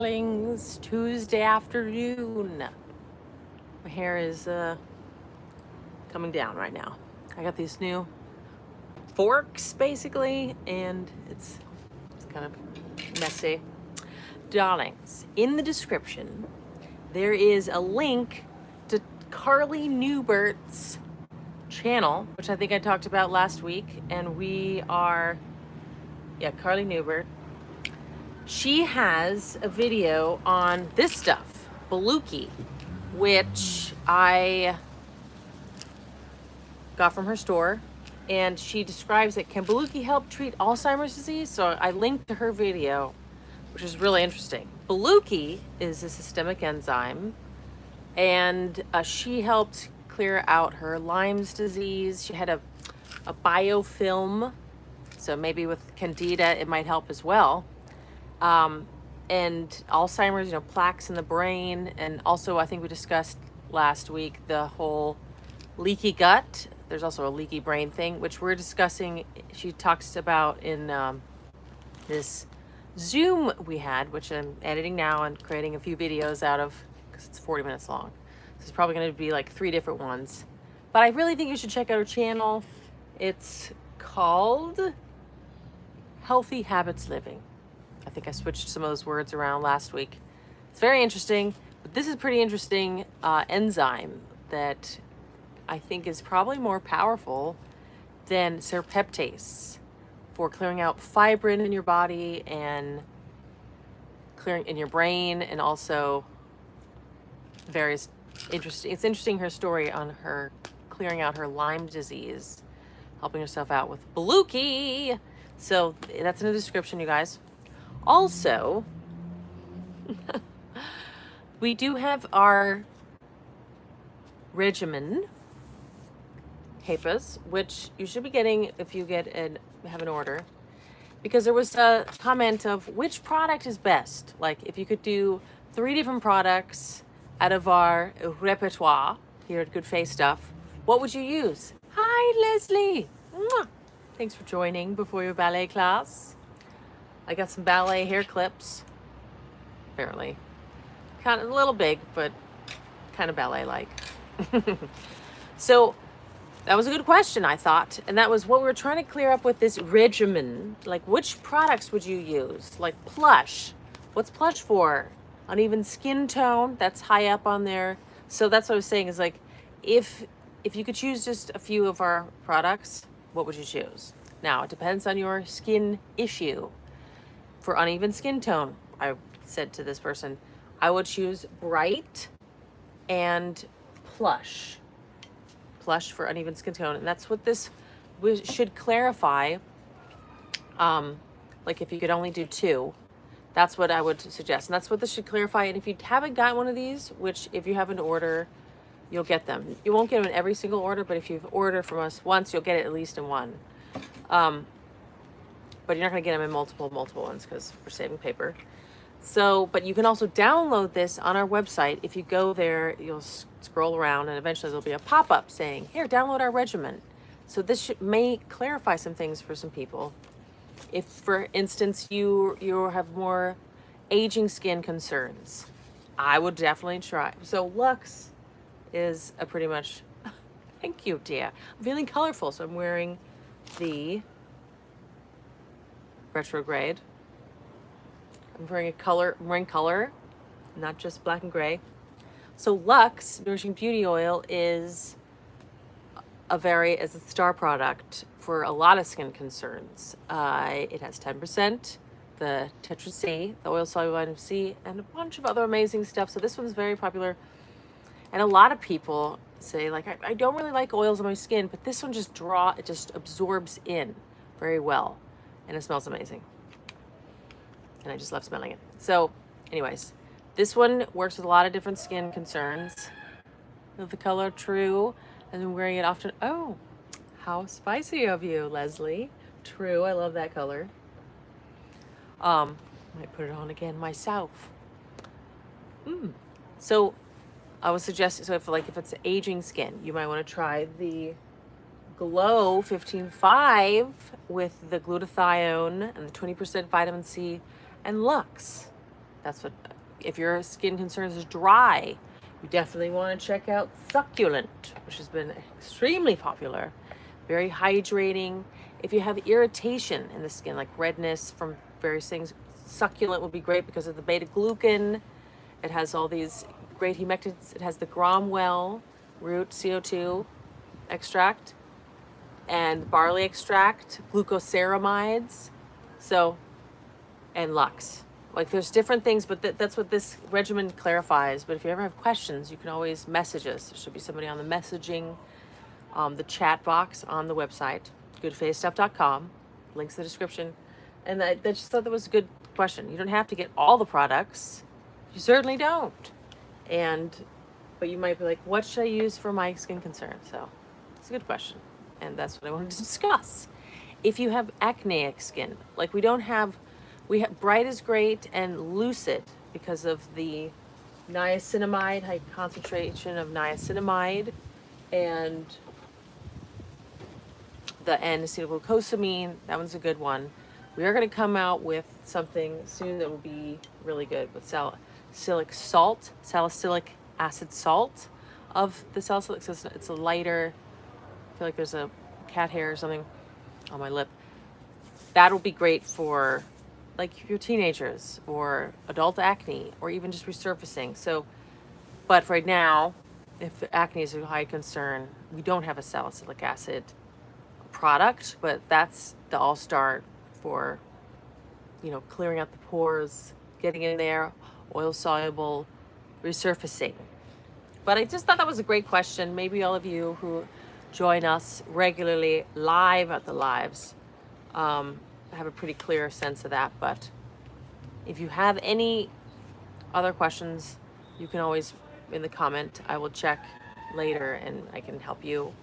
Darlings, Tuesday afternoon. My hair is coming down right now. I got these new forks basically, and it's kind of messy. Darlings, in the description there is a link to Carly Newbert's channel, which I think I talked about last week, and Carly Newbert. She has a video on this stuff, Beluki, which I got from her store, and she describes it. Can Beluki help treat Alzheimer's disease? So I linked to her video, which is really interesting. Beluki is a systemic enzyme, and she helped clear out her Lyme's disease. She had a biofilm, so maybe with Candida it might help as well. And Alzheimer's, plaques in the brain. And also, I think we discussed last week the whole leaky gut. There's also a leaky brain thing, which we're discussing. She talks about in this Zoom we had, which I'm editing now and creating a few videos out of, because it's 40 minutes long. So it's probably going to be like 3 different ones. But I really think you should check out her channel. It's called Healthy Habits Living. I think I switched some of those words around last week. It's very interesting, but this is pretty interesting enzyme that I think is probably more powerful than serpeptase for clearing out fibrin in your body and clearing in your brain, and also various interesting. It's interesting her story on her clearing out her Lyme disease, helping herself out with Beluki. So that's in the description, you guys. Also, we do have our regimen papers, which you should be getting if you have an order, because there was a comment of which product is best. Like if you could do 3 different products out of our repertoire here at Good Face Stuff, what would you use? Hi, Leslie. Mwah. Thanks for joining before your ballet class. I got some ballet hair clips, apparently. Kind of a little big, but kind of ballet-like. So that was a good question, I thought. And that was what we were trying to clear up with this regimen. Like, which products would you use? Like Plush. What's Plush for? Uneven skin tone. That's high up on there. So that's what I was saying is, like, if you could choose just a few of our products, what would you choose? Now, it depends on your skin issue. For uneven skin tone, I said to this person, I would choose Bright and Plush. Plush for uneven skin tone. And that's what this should clarify. Like if you could only do 2, that's what I would suggest. And that's what this should clarify. And if you haven't got one of these, which if you have an order, you'll get them. You won't get them in every single order, but if you've ordered from us once, you'll get it at least in one. But you're not going to get them in multiple ones because we're saving paper. So, but you can also download this on our website. If you go there, you'll scroll around and eventually there'll be a pop-up saying, here, download our regimen. So this may clarify some things for some people. If, for instance, you have more aging skin concerns, I would definitely try. So Lux is a pretty much, thank you, dear. I'm feeling colorful, so I'm wearing the retrograde. I'm wearing color, not just black and gray. So LUX Nourishing Beauty Oil is a star product for a lot of skin concerns. It has 10% the tetra C, the oil soluble vitamin C, and a bunch of other amazing stuff. So this one's very popular, and a lot of people say, like, I don't really like oils on my skin, but this one it just absorbs in very well. And it smells amazing. And I just love smelling it. So anyways, this one works with a lot of different skin concerns. With the color True. And I'm wearing it often. Oh, how spicy of you, Leslie. True, I love that color. I might put it on again myself. So I would suggest, so if it's aging skin, you might want to try the Glow 15.5 with the glutathione and the 20% vitamin C and Lux. That's what If your skin concern is dry, you definitely want to check out Succulent, which has been extremely popular. Very hydrating. If you have irritation in the skin, like redness from various things, Succulent would be great because of the beta glucan. It has all these great humectants. It has the Gromwell root CO2 extract and barley extract, glucoceramides, so, and Lux. Like there's different things, but that's what this regimen clarifies. But if you ever have questions, you can always message us. There should be somebody on the messaging, the chat box on the website, goodfacestuff.com, links in the description. And I just thought that was a good question. You don't have to get all the products. You certainly don't. But you might be like, what should I use for my skin concern? So it's a good question. And that's what I wanted to discuss. If you have acneic skin, like we have Bright is great and Lucid because of the niacinamide, high concentration of niacinamide, and the N-acetylglucosamine. That one's a good one. We are going to come out with something soon that will be really good with salicylic acid salt of the salicylic. So it's a lighter, I feel like there's a cat hair or something on my lip. That'll be great for like your teenagers or adult acne or even just resurfacing. So, but right now, if acne is a high concern, we don't have a salicylic acid product, but that's the all-star for, clearing out the pores, getting in there, oil soluble, resurfacing. But I just thought that was a great question. Maybe all of you who join us regularly live at the lives have a pretty clear sense of that. But if you have any other questions, you can always in the comment. I will check later and I can help you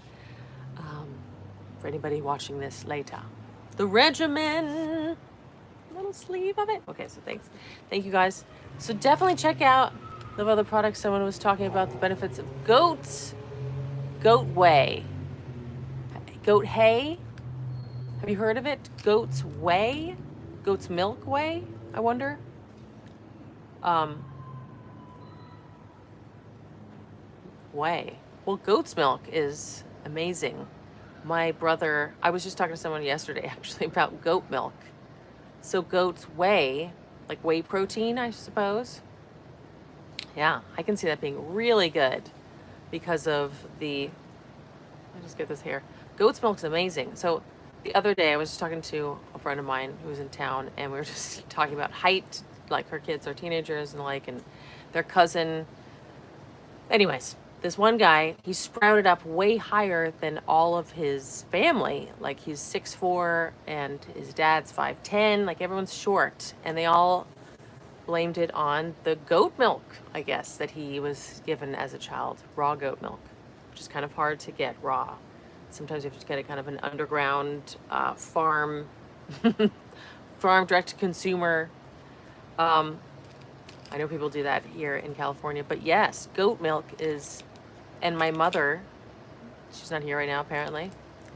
for anybody watching this later. The regimen, little sleeve of it. Okay, so thanks. Thank you guys. So definitely check out the other products. Someone was talking about the benefits of goat whey. Goat hay? Have you heard of it? Goat's whey? Goat's milk whey? I wonder. Whey. Well, goat's milk is amazing. My brother, I was just talking to someone yesterday actually about goat milk. So goat's whey, like whey protein, I suppose. Yeah, I can see that being really good because of I just get this here. Goat's milk's amazing. So the other day I was just talking to a friend of mine who was in town and we were just talking about height, like her kids are teenagers and and their cousin. Anyways, this one guy, he sprouted up way higher than all of his family. Like he's 6'4" and his dad's 5'10", like everyone's short. And they all blamed it on the goat milk, I guess, that he was given as a child, raw goat milk, which is kind of hard to get raw. Sometimes you have to get a kind of an underground farm direct to consumer. I know people do that here in California, but yes, goat milk is, and my mother, she's not here right now apparently.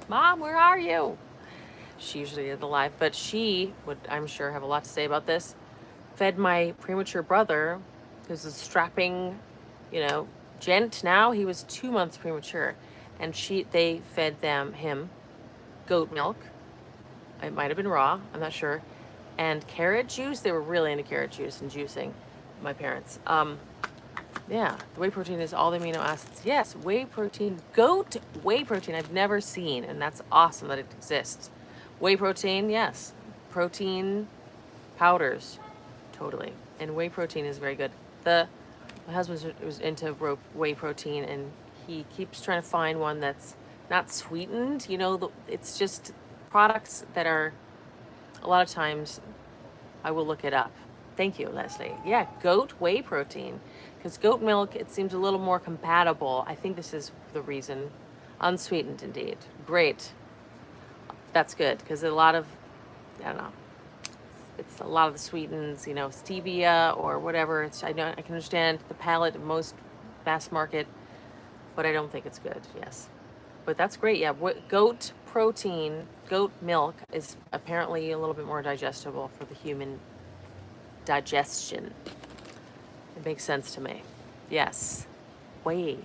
Mom, where are you? She usually is alive, but she would, I'm sure, have a lot to say about this. Fed my premature brother, who's a strapping, gent now. He was 2 months premature, and they fed him goat milk. It might have been raw, I'm not sure, and carrot juice. They were really into carrot juice and juicing, my parents. Yeah, the whey protein is all the amino acids. Yes, whey protein, goat whey protein. I've never seen, and that's awesome that it exists. Whey protein, yes, protein powders. Totally. And whey protein is very good. My husband was into whey protein, and he keeps trying to find one that's not sweetened. It's just products that are, a lot of times, I will look it up. Thank you, Leslie. Yeah, goat whey protein. Because goat milk, it seems a little more compatible. I think this is the reason. Unsweetened, indeed. Great. That's good, because a lot of, I don't know, it's a lot of the sweetens, stevia or whatever. I can understand the palate of most mass market, but I don't think it's good. Yes, but that's great. Yeah, goat protein, goat milk is apparently a little bit more digestible for the human digestion. It makes sense to me. Yes. Whey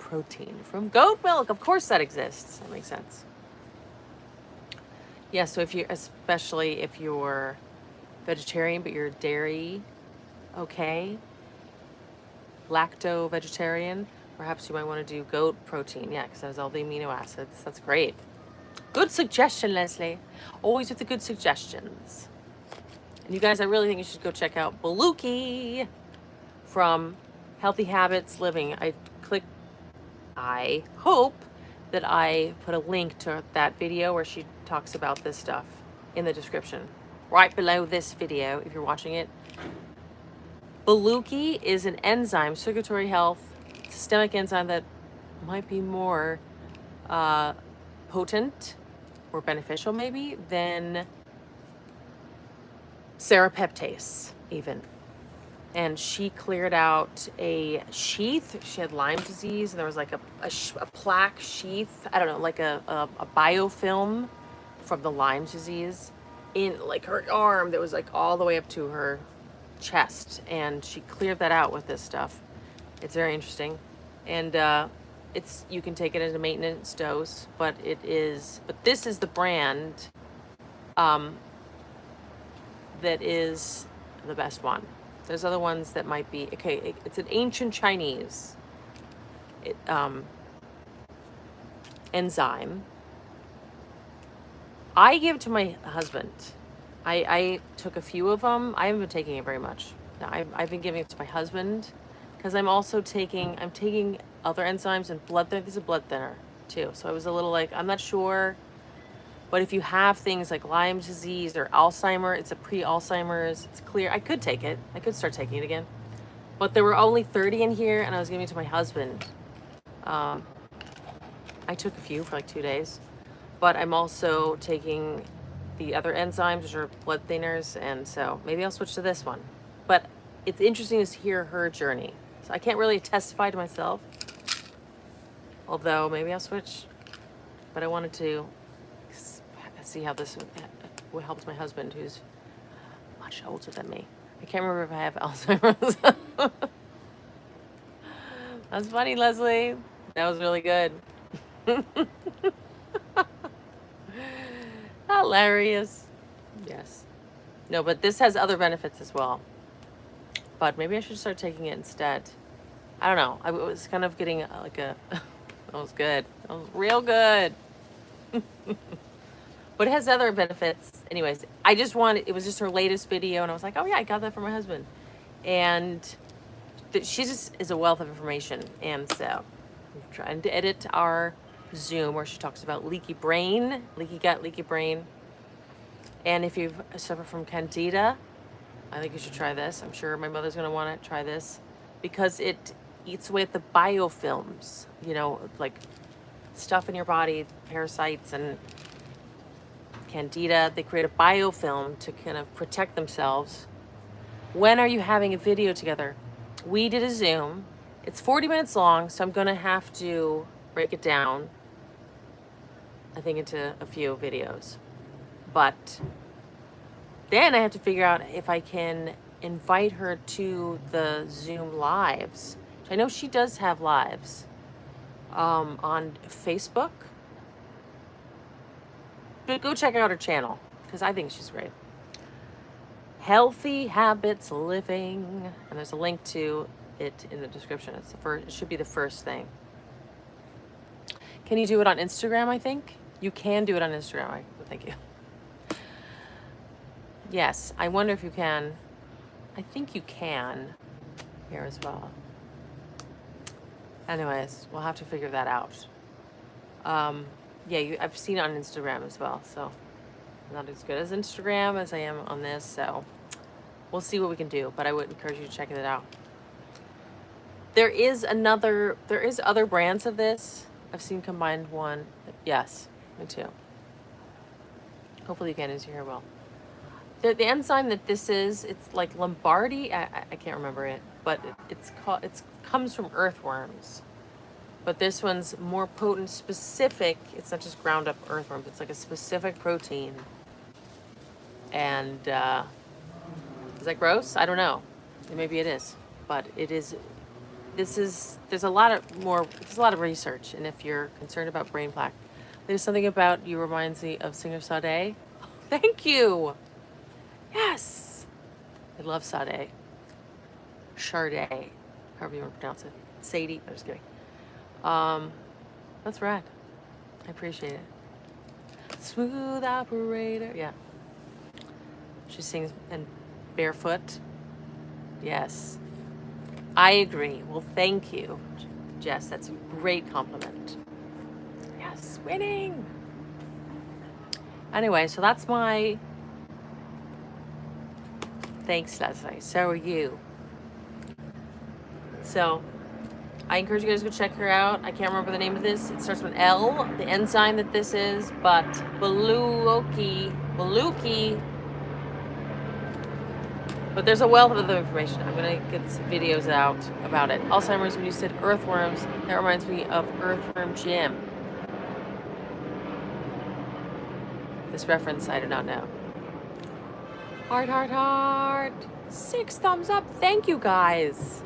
protein from goat milk. Of course that exists. That makes sense. Yeah, so if you, especially if you're vegetarian but you're dairy, okay, lacto vegetarian, perhaps you might want to do goat protein. Yeah, because it has all the amino acids. That's great. Good suggestion, Leslie. Always with the good suggestions. And you guys, I really think you should go check out Beluki from Healthy Habits Living. I hope that I put a link to that video where she talks about this stuff in the description. Right below this video, if you're watching it. Beluki is an enzyme, circulatory health, systemic enzyme that might be more potent or beneficial maybe than serapeptase even. And she cleared out a sheath. She had Lyme disease, and there was like a plaque sheath. I don't know, like a biofilm from the Lyme disease in like her arm that was like all the way up to her chest. And she cleared that out with this stuff. It's very interesting. And you can take it as a maintenance dose, but this is the brand that is the best one. There's other ones that might be, okay, it's an ancient Chinese enzyme. I give to my husband. I took a few of them. I haven't been taking it very much. No, I've been giving it to my husband because I'm taking other enzymes and blood thinner. This is a blood thinner too. So I was a little like, I'm not sure. But if you have things like Lyme disease or Alzheimer, it's a pre-Alzheimer's, it's clear. I could take it. I could start taking it again. But there were only 30 in here, and I was giving it to my husband. I took a few for like 2 days. But I'm also taking the other enzymes, which are blood thinners, and so maybe I'll switch to this one. But it's interesting to hear her journey. So I can't really testify to myself. Although maybe I'll switch. But I wanted to see how this helps my husband, who's much older than me. I can't remember if I have Alzheimer's. That's funny, Leslie. That was really good. Hilarious. Yes. No, but this has other benefits as well. But maybe I should start taking it instead. I don't know. I was kind of getting like that was good. That was real good. But it has other benefits. Anyways, it was just her latest video, and I was like, oh yeah, I got that from my husband. And she just is a wealth of information. And so I'm trying to edit our Zoom where she talks about leaky brain, leaky gut, leaky brain. And if you suffer from candida, I think you should try this. I'm sure my mother's going to want to try this because it eats away at the biofilms, like stuff in your body, parasites and candida. They create a biofilm to kind of protect themselves. When are you having a video together? We did a Zoom. It's 40 minutes long, so I'm going to have to break it down, I think, into a few videos. But then I have to figure out if I can invite her to the Zoom lives. I know she does have lives on Facebook. But go check out her channel because I think she's great. Healthy Habits Living, and there's a link to it in the description. It should be the first thing. Can you do it on Instagram? I think you can do it on Instagram. Thank you. Yes, I wonder if you can. I think you can here as well. Anyways, we'll have to figure that out. Yeah, I've seen it on Instagram as well, so I'm not as good as Instagram as I am on this, so we'll see what we can do, but I would encourage you to check it out. There is other brands of this. I've seen combined one. Yes, me too. Hopefully you can as you hear well. The enzyme that this is, it's like Lombardi. I can't remember it, but it comes from earthworms. But this one's more potent, specific. It's not just ground up earthworms. It's like a specific protein. And is that gross? I don't know. Maybe it is. but there's a lot of research, and if you're concerned about brain plaque, there's something about you reminds me of singer Sade. Thank you. Yes, I love Sade. Sade, however you want to pronounce it. Sadie. I'm just kidding. That's rad. I appreciate it. Smooth operator. Yeah. She sings and barefoot. Yes. I agree. Well, thank you, Jess. That's a great compliment. Yes, winning. Anyway, so that's my thanks, Leslie. So are you. So I encourage you guys to go check her out. I can't remember the name of this. It starts with L, the enzyme that this is, but Beluki. But there's a wealth of other information. I'm gonna get some videos out about it. Alzheimer's, when you said earthworms, that reminds me of Earthworm Jim. This reference I do not know. Heart, heart, heart. 6 thumbs up. Thank you guys.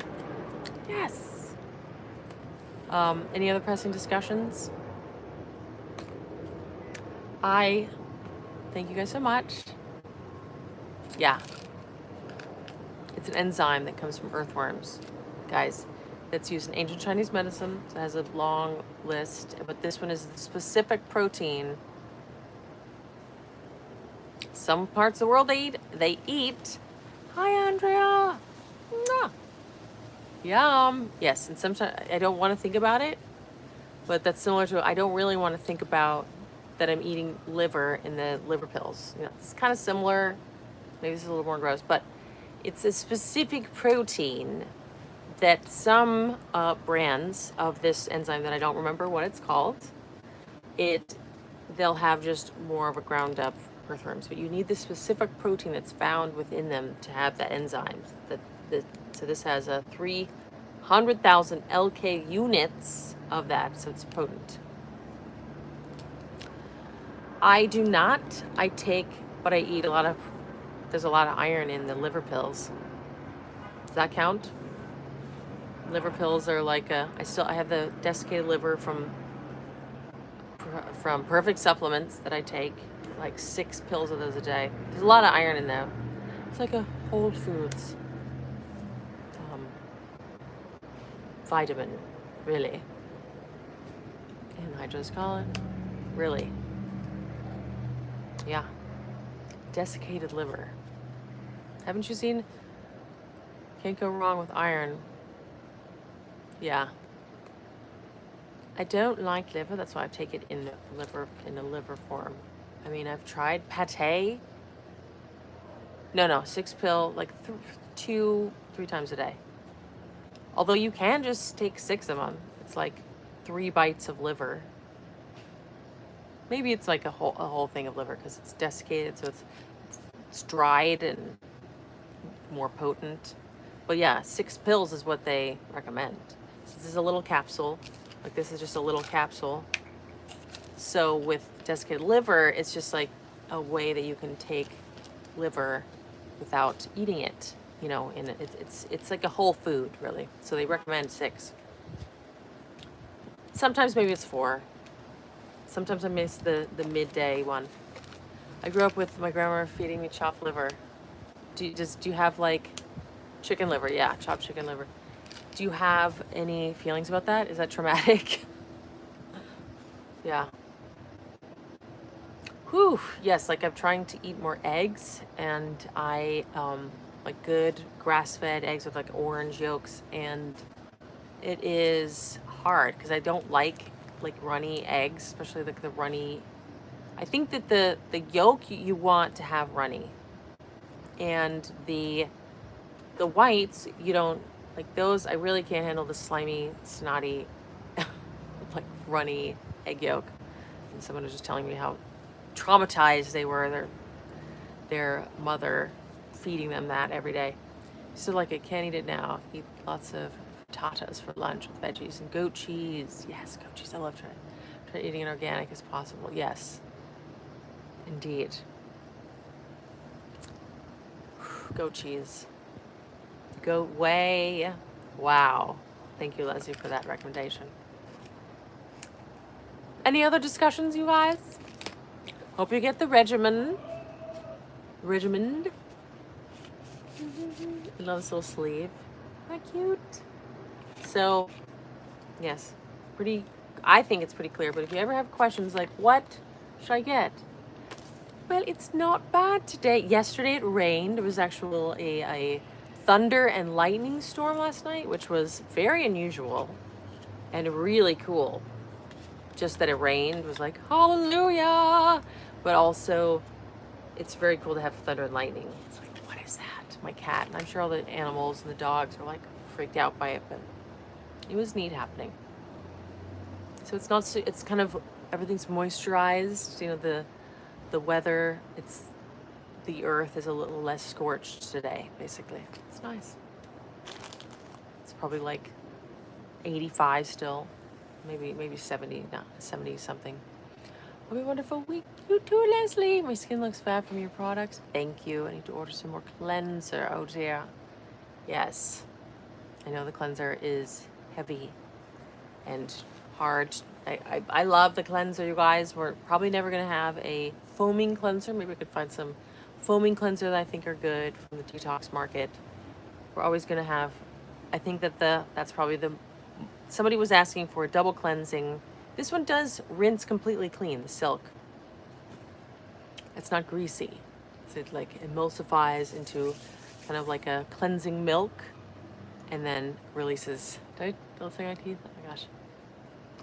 Yes. Any other pressing discussions? I thank you guys so much. Yeah. It's an enzyme that comes from earthworms, guys. That's used in ancient Chinese medicine. So it has a long list, but this one is the specific protein. Some parts of the world they eat. Hi, Andrea. Mwah. Yum. Yes, and sometimes I don't want to think about it, but that's similar to I don't really want to think about that I'm eating liver in the liver pills. You know, it's kind of similar. Maybe this is a little more gross, but it's a specific protein that some brands of this enzyme that I don't remember what it's called, they'll have just more of a ground up earthworms, but you need the specific protein that's found within them to have that enzyme. So this has a 300,000 LK units of that, so it's potent. I do not. I take, but I eat there's a lot of iron in the liver pills. Does that count? Liver pills are like I have the desiccated liver from Perfect Supplements that I take, like 6 pills of those a day. There's a lot of iron in there. It's like a Whole Foods vitamin, really. Anhydrous collagen, really. Yeah. Desiccated liver. Haven't you seen? Can't go wrong with iron. Yeah. I don't like liver, that's why I take it in a liver form. I mean, I've tried pate. No, 6 pill, like 2-3 times a day. Although you can just take 6 of them. It's like 3 bites of liver. Maybe it's like a whole thing of liver because it's desiccated, so it's dried and more potent. But yeah, 6 pills is what they recommend. So this is a little capsule. Like this is just a little capsule. So with desiccated liver, it's just like a way that you can take liver without eating it. You know, and it's like a whole food, really. So they recommend 6. Sometimes maybe it's 4. Sometimes I miss the midday one. I grew up with my grandma feeding me chopped liver. Do you have like chicken liver? Yeah, chopped chicken liver. Do you have any feelings about that? Is that traumatic? Yeah. Whew. Yes, like I'm trying to eat more eggs, and I like good grass-fed eggs with like orange yolks, and it is hard because I don't like runny eggs, especially like the runny. I think that the yolk you want to have runny, and the whites you don't like those. I really can't handle the slimy, snotty, like runny egg yolk. And someone was just telling me how traumatized they were, their mother feeding them that every day. So like I can't eat it now. Eat lots of tatas for lunch with veggies and goat cheese. Yes, goat cheese. I love try eating it organic as possible. Yes, indeed. Goat cheese. Goat whey. Wow. Thank you, Leslie, for that recommendation. Any other discussions, you guys? Hope you get the regimen. I love this little sleeve. How cute. So, yes, I think it's pretty clear, but if you ever have questions like, what should I get? Well, it's not bad today. Yesterday it rained. There was actually a thunder and lightning storm last night, which was very unusual and really cool. Just that it rained was like, hallelujah. But also, it's very cool to have thunder and lightning. It's like, what is that? My cat, and I'm sure all the animals and the dogs are like freaked out by it, but it was neat happening. So it's not, it's kind of, everything's moisturized, you know, the weather, the earth is a little less scorched today, basically. It's nice. It's probably like 85 still, maybe 70, no, 70 something. Have a wonderful week. You too, Leslie. My skin looks fab from your products. Thank you. I need to order some more cleanser. Oh dear. Yes. I know the cleanser is heavy and hard. I love the cleanser, you guys. We're probably never going to have a foaming cleanser. Maybe we could find some foaming cleanser that I think are good from the detox market. We're always going to have, I think that that's probably somebody was asking for a double cleansing. This one does rinse completely clean, the silk. It's not greasy. It like emulsifies into kind of like a cleansing milk and then releases. Did I say my teeth? Oh my gosh.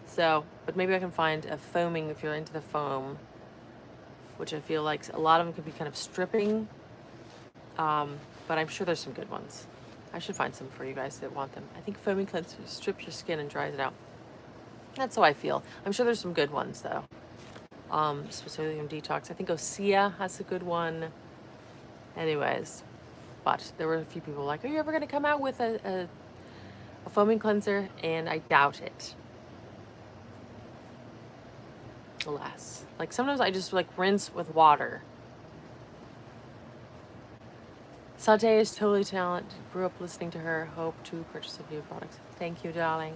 So, but maybe I can find a foaming if you're into the foam, which I feel like a lot of them could be kind of stripping. But I'm sure there's some good ones. I should find some for you guys that want them. I think foaming cleanser strips your skin and dries it out. That's how I feel. I'm sure there's some good ones though. Specifically in detox. I think Osea has a good one. Anyways, but there were a few people like, are you ever going to come out with a foaming cleanser? And I doubt it. Alas. Like sometimes I just like rinse with water. Saute is totally talented. Grew up listening to her. Hope to purchase a few products. Thank you, darling.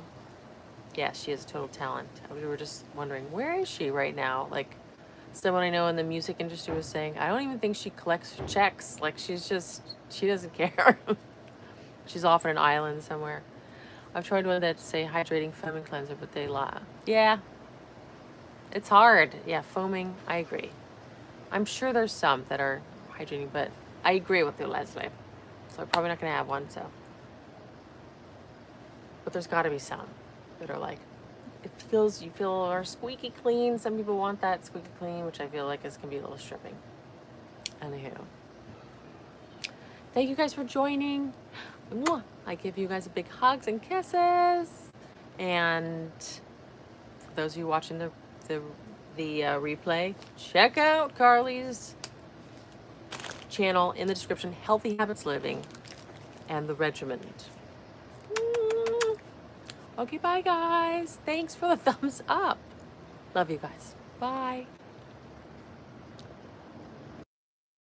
Yeah, she is a total talent. We were just wondering, where is she right now? Like, someone I know in the music industry was saying, I don't even think she collects checks. Like, she doesn't care. She's off on an island somewhere. I've tried one that say hydrating foaming cleanser, but they lie. Yeah, it's hard. Yeah, foaming, I agree. I'm sure there's some that are hydrating, but I agree with you, Leslie. So I'm probably not going to have one, so. But there's got to be some that are like, you feel are squeaky clean. Some people want that squeaky clean, which I feel like is gonna be a little stripping. Anywho, thank you guys for joining. Mwah. I give you guys big hugs and kisses. And for those of you watching the replay, check out Carly's channel in the description, Healthy Habits Living and the regimen. Okay, bye guys. Thanks for the thumbs up. Love you guys. Bye.